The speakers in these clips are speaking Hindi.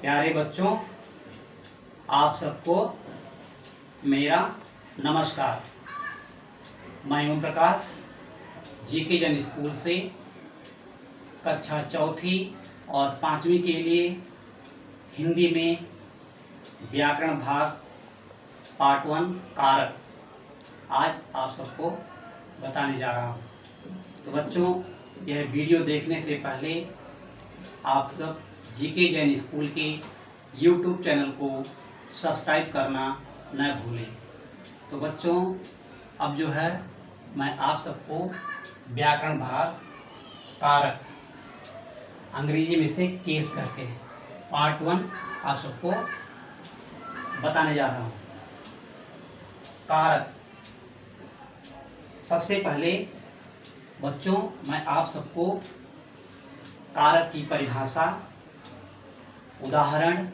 प्यारे बच्चों, आप सबको मेरा नमस्कार। मैं ओम प्रकाश जीके जन स्कूल से कक्षा चौथी और पांचवी के लिए हिंदी में व्याकरण भाग पार्ट 1 कारक आज आप सबको बताने जा रहा हूँ। तो बच्चों, यह वीडियो देखने से पहले आप सब जीके जैन स्कूल के YouTube चैनल को सब्सक्राइब करना न भूलें। तो बच्चों, अब जो है मैं आप सबको व्याकरण भाग कारक, अंग्रेजी में से केस कहते हैं, पार्ट 1 आप सबको बताने जा रहा हूँ। कारक, सबसे पहले बच्चों मैं आप सबको कारक की परिभाषा, उदाहरण,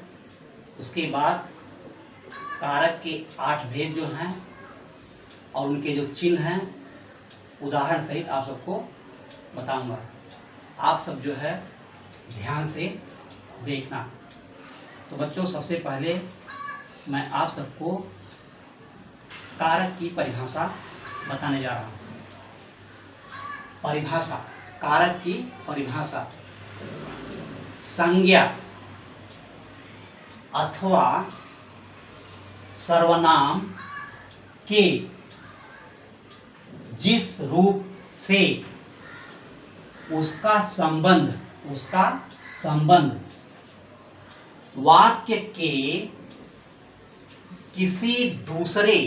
उसके बाद कारक के 8 भेद जो हैं और उनके जो चिन्ह हैं उदाहरण सहित आप सबको बताऊंगा। आप सब जो है ध्यान से देखना। तो बच्चों, सबसे पहले मैं आप सबको कारक की परिभाषा बताने जा रहा हूँ। परिभाषा, कारक की परिभाषा: संज्ञा अथवा सर्वनाम के जिस रूप से उसका संबंध वाक्य के किसी दूसरे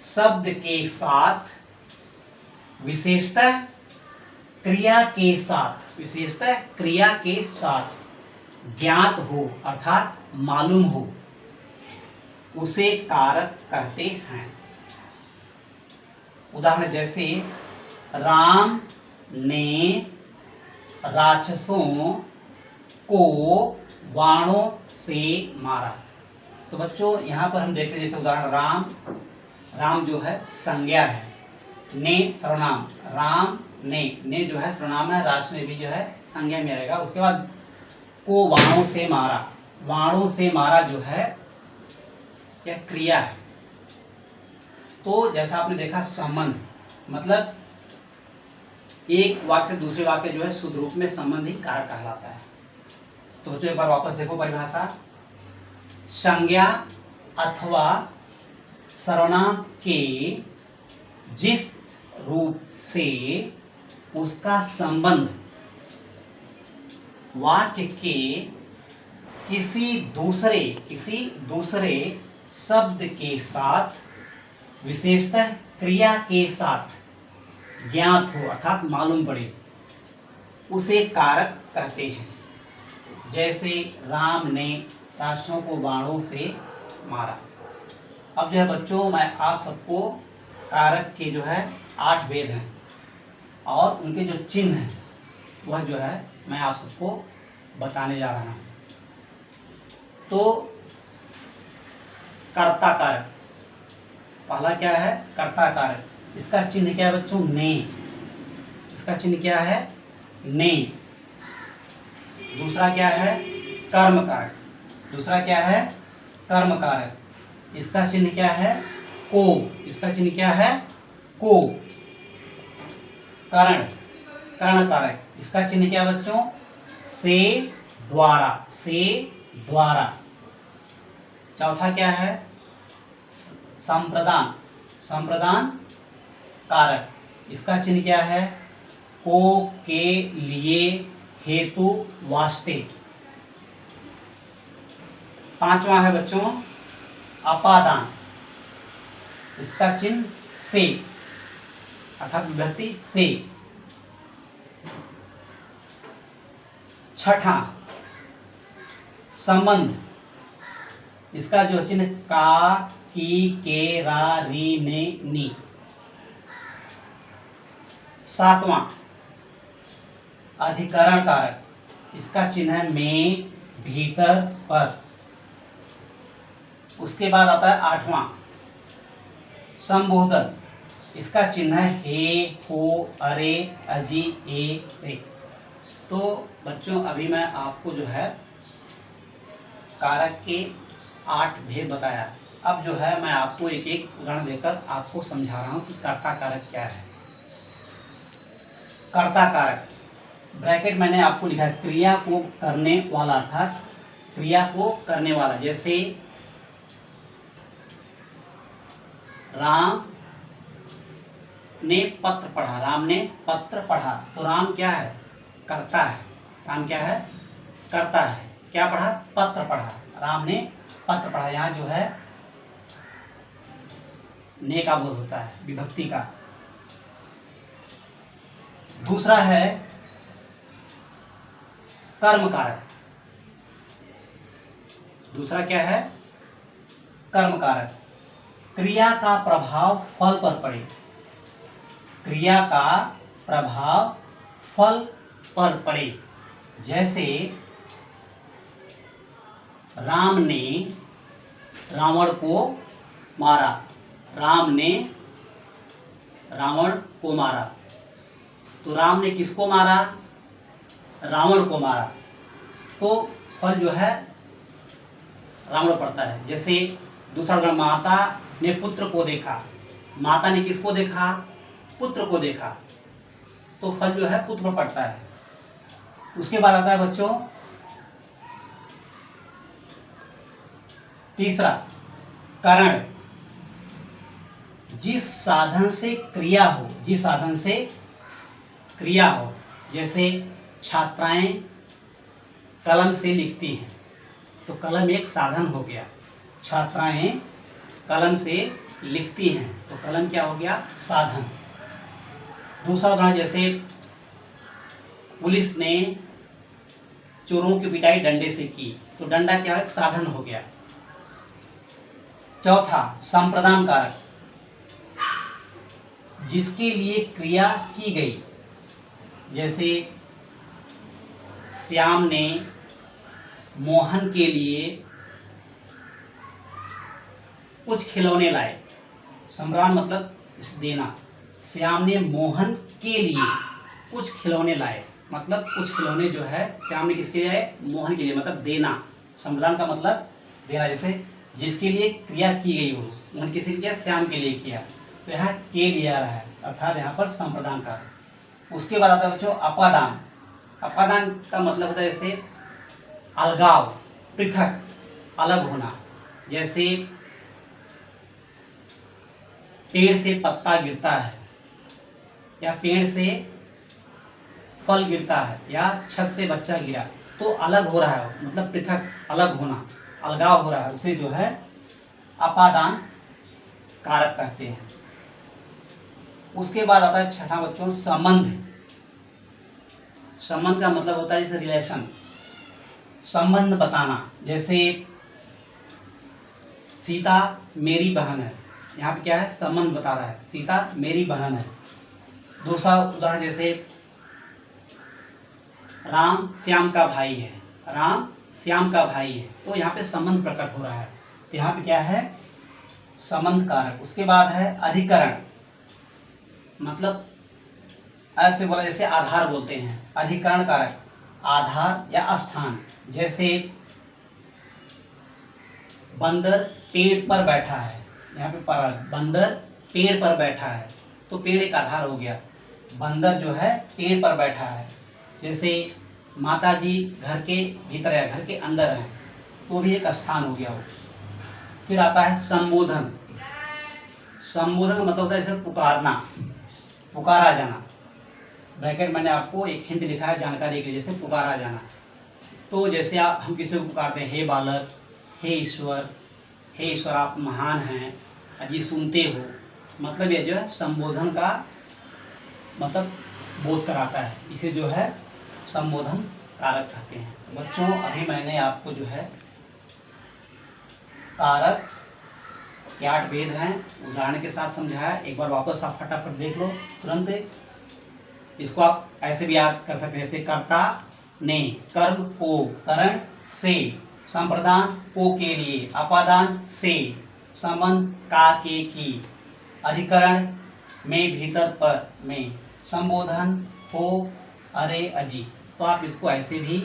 शब्द के साथ विशेषतः क्रिया के साथ ज्ञात हो अर्थात मालूम हो, उसे कारक कहते हैं। उदाहरण जैसे राम ने राक्षसों को बाणों से मारा। तो बच्चों, यहाँ पर हम देखते हैं जैसे उदाहरण राम जो है संज्ञा है, ने सर्वनाम, राम ने जो है सर्वनाम है, राष्ट्र में भी जो है संज्ञा में रहेगा। उसके बाद को बाणों से मारा जो है यह क्रिया है। तो जैसा आपने देखा, संबंध मतलब एक वाक्य से दूसरे वाक्य जो है शुद्ध रूप में संबंध ही कारक कहलाता है। तो बच्चों एक बार वापस देखो परिभाषा: संज्ञा अथवा सर्वनाम के जिस रूप से उसका संबंध वाक्य के किसी दूसरे शब्द के साथ विशेषतः क्रिया के साथ ज्ञात हो अर्थात मालूम पड़े, उसे कारक कहते हैं। जैसे राम ने राक्षसों को बाणों से मारा। अब जो है बच्चों, मैं आप सबको कारक के जो है 8 भेद हैं और उनके जो चिन्ह हैं वह जो है मैं आप सबको बताने जा रहा हूँ। तो कर्ता कारक, पहला क्या है? कर्ता कारक। इसका चिन्ह क्या है बच्चों? ने। इसका चिन्ह क्या है? ने। दूसरा क्या है? कर्म कारक। दूसरा क्या है? कर्म कारक। इसका चिन्ह क्या है? को। इसका चिन्ह क्या है? को। करण, कर्ण कारक। इसका चिन्ह क्या है बच्चों? से, द्वारा, से, द्वारा। चौथा क्या है? संप्रदान, संप्रदान कारक। इसका चिन्ह क्या है? को, के, लिए, हेतु, वास्ते। पांचवा है बच्चों अपादान। इसका चिन्ह से अर्थात विभक्ति से। छठा संबंध। इसका जो चिन्ह का, की, के, रा, री, ने, नी। सातवां अधिकरण कारक। इसका चिन्ह है में, भीतर, पर। उसके बाद आता है 8वां संबोधन। इसका चिन्ह है हे, हो, अरे, अजी, ए, रे। तो बच्चों, अभी मैं आपको जो है कारक के 8 भेद बताया। अब जो है मैं आपको एक एक उदाहरण देकर आपको समझा रहा हूँ कि कर्ता कारक क्या है। कर्ता कारक ब्रैकेट मैंने आपको लिखा है, क्रिया को करने वाला, अर्थात क्रिया को करने वाला। जैसे राम ने पत्र पढ़ा, राम ने पत्र पढ़ा, तो राम क्या है? कर्ता है। राम क्या है? कर्ता है। क्या पढ़ा? पत्र पढ़ा। राम ने पत्र पढ़ा। यहाँ जो है ने का बोध होता है, विभक्ति का। दूसरा है कर्म कारक। दूसरा क्या है? कर्म कारक। क्रिया का प्रभाव फल पर पड़े। क्रिया का प्रभाव फल पर पड़े। जैसे राम ने रावण को मारा। राम ने रावण को मारा, तो राम ने किसको मारा? रावण को मारा, तो फल जो है रावण पड़ता है। जैसे दूसरा उदाहरण, माता ने पुत्र को देखा। माता ने किसको देखा? पुत्र को देखा, तो फल जो है पुत्र पर पड़ता है। उसके बाद आता है बच्चों तीसरा, कारण। जिस साधन से क्रिया हो, जिस साधन से क्रिया हो। जैसे छात्राएं कलम से लिखती हैं, तो कलम एक साधन हो गया। छात्राएं कलम से लिखती हैं, तो कलम क्या हो गया? साधन। दूसरा उदाहरण, जैसे पुलिस ने चोरों की पिटाई डंडे से की, तो डंडा क्या है? साधन हो गया। चौथा, संप्रदान कारक। जिसके लिए क्रिया की गई। जैसे श्याम ने मोहन के लिए कुछ खिलौने लाए। संप्रदान मतलब देना। श्याम ने मोहन के लिए कुछ खिलौने लाए, मतलब कुछ खिलौने जो है श्याम ने किसके लिए लाए? मोहन के लिए, मतलब देना। संप्रदान का मतलब देना। जैसे जिसके लिए क्रिया की गई हो, मोहन किसी ने किया? श्याम के लिए किया, तो यहाँ के लिए आ रहा है, अर्थात यहाँ पर संप्रदान का। उसके बाद आता है बच्चों अपादान। अपादान का मतलब होता है जैसे अलगाव, पृथक, अलग होना। जैसे पेड़ से पत्ता गिरता है, या पेड़ से फल गिरता है, या छत से बच्चा गिरा, तो अलग हो रहा है, मतलब पृथक, अलग होना, अलगाव हो रहा है, उसे जो है अपादान कारक कहते हैं। उसके बाद आता है छठा बच्चों संबंध। संबंध का मतलब होता है जैसे रिलेशन, संबंध बताना। जैसे सीता मेरी बहन है, यहाँ पे क्या है? संबंध बता रहा है, सीता मेरी बहन है। दूसरा उदाहरण, जैसे राम श्याम का भाई है, राम श्याम का भाई है, तो यहाँ पे संबंध प्रकट हो रहा है, तो यहाँ पे क्या है? संबंध कारक। उसके बाद है अधिकरण, मतलब ऐसे बोला जैसे आधार बोलते हैं, अधिकरण कारक, आधार या स्थान। जैसे बंदर पेड़ पर बैठा है, यहाँ पे बंदर पेड़ पर बैठा है, तो पेड़ एक आधार हो गया। बंदर जो है पेड़ पर बैठा है। जैसे माता जी घर के भीतर है, घर के अंदर है, तो भी एक स्थान हो गया वो। फिर आता है संबोधन। संबोधन का मतलब होता है जैसे पुकारना, पुकारा जाना। ब्रैकेट मैंने आपको एक हिंट लिखा है जानकारी के लिए, जैसे पुकारा जाना। तो जैसे हम किसी को पुकारते हैं, हे बालक, हे ईश्वर आप महान हैं, अजी सुनते हो, मतलब ये जो है संबोधन का मतलब बोध कराता है, इसे जो है संबोधन कारक कहते हैं। तो बच्चों अभी मैंने आपको जो है कारक के 8 भेद हैं उदाहरण के साथ समझाया। एक बार वापस आप फटाफट देख लो तुरंत। इसको आप ऐसे भी याद कर सकते हैं, जैसे कर्ता ने, कर्म को, करण से, संप्रदान को के लिए, अपादान से, संबंध का के की, अधिकरण में भीतर पर में, संबोधन हो अरे अजी। तो आप इसको ऐसे भी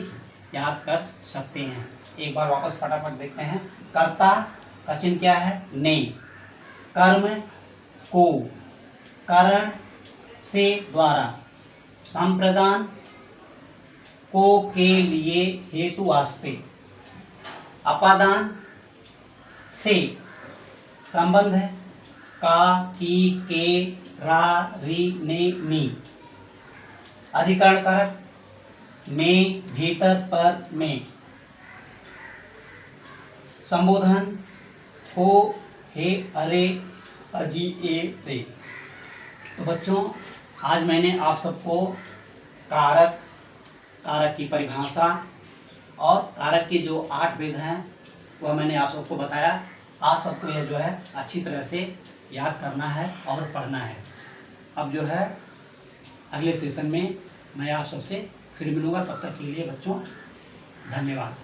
याद कर सकते हैं। एक बार वापस फटाफट देखते हैं। कर्ता का चिन्ह क्या है? ने। कर्म को, कारण से, द्वारा। संप्रदान को, के लिए, हेतु, वास्ते। अपादान से संबंध है, का, की, के, रा, री, ने, नी। अधिकरण कारक में, भीतर, पर, में। संबोधन हो, हे, अरे, अजी, ए, रे। तो बच्चों, आज मैंने आप सबको कारक, कारक की परिभाषा और कारक के जो 8 भेद हैं वह मैंने आप सबको बताया। आप सबको यह जो है अच्छी तरह से याद करना है और पढ़ना है। अब जो है अगले सेशन में मैं आप सबसे फिर मिलूँगा। तब तक के लिए बच्चों धन्यवाद।